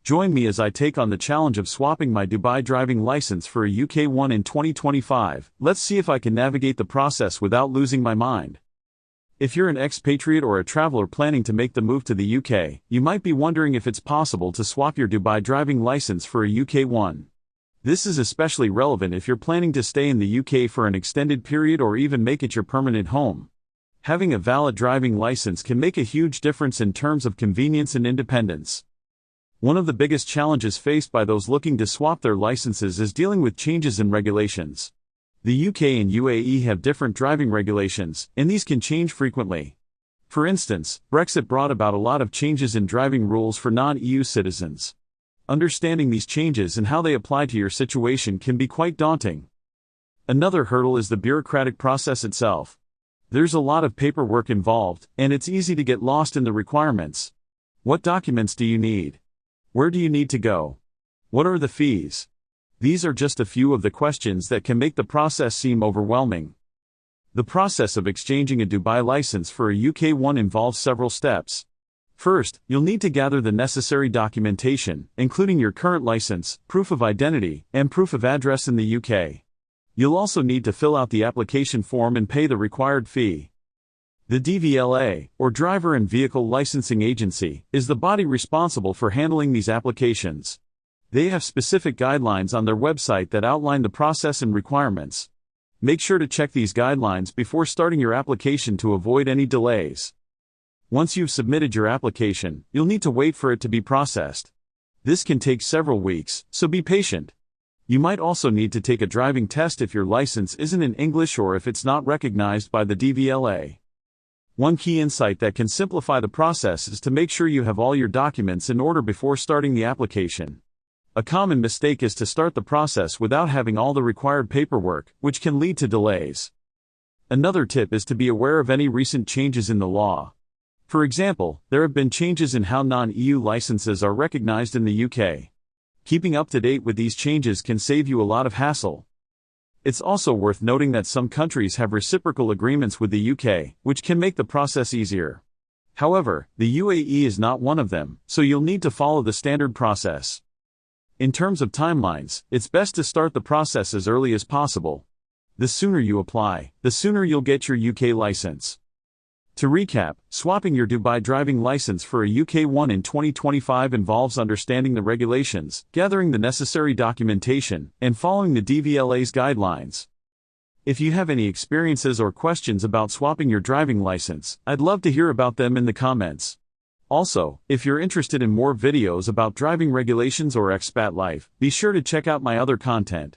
Join me as I take on the challenge of swapping my Dubai driving license for a UK one in 2025. Let's see if I can navigate the process without losing my mind. If you're an expatriate or a traveler planning to make the move to the UK, you might be wondering if it's possible to swap your Dubai driving license for a UK one. This is especially relevant if you're planning to stay in the UK for an extended period or even make it your permanent home. Having a valid driving license can make a huge difference in terms of convenience and independence. One of the biggest challenges faced by those looking to swap their licenses is dealing with changes in regulations. The UK and UAE have different driving regulations, and these can change frequently. For instance, Brexit brought about a lot of changes in driving rules for non-EU citizens. Understanding these changes and how they apply to your situation can be quite daunting. Another hurdle is the bureaucratic process itself. There's a lot of paperwork involved, and it's easy to get lost in the requirements. What documents do you need? Where do you need to go? What are the fees? These are just a few of the questions that can make the process seem overwhelming. The process of exchanging a Dubai license for a UK one involves several steps. First, you'll need to gather the necessary documentation, including your current license, proof of identity, and proof of address in the UK. You'll also need to fill out the application form and pay the required fee. The DVLA, or Driver and Vehicle Licensing Agency, is the body responsible for handling these applications. They have specific guidelines on their website that outline the process and requirements. Make sure to check these guidelines before starting your application to avoid any delays. Once you've submitted your application, you'll need to wait for it to be processed. This can take several weeks, so be patient. You might also need to take a driving test if your license isn't in English or if it's not recognized by the DVLA. One key insight that can simplify the process is to make sure you have all your documents in order before starting the application. A common mistake is to start the process without having all the required paperwork, which can lead to delays. Another tip is to be aware of any recent changes in the law. For example, there have been changes in how non-EU licenses are recognized in the UK. Keeping up to date with these changes can save you a lot of hassle. It's also worth noting that some countries have reciprocal agreements with the UK, which can make the process easier. However, the UAE is not one of them, so you'll need to follow the standard process. In terms of timelines, it's best to start the process as early as possible. The sooner you apply, the sooner you'll get your UK license. To recap, swapping your Dubai driving license for a UK one in 2025 involves understanding the regulations, gathering the necessary documentation, and following the DVLA's guidelines. If you have any experiences or questions about swapping your driving license, I'd love to hear about them in the comments. Also, if you're interested in more videos about driving regulations or expat life, be sure to check out my other content.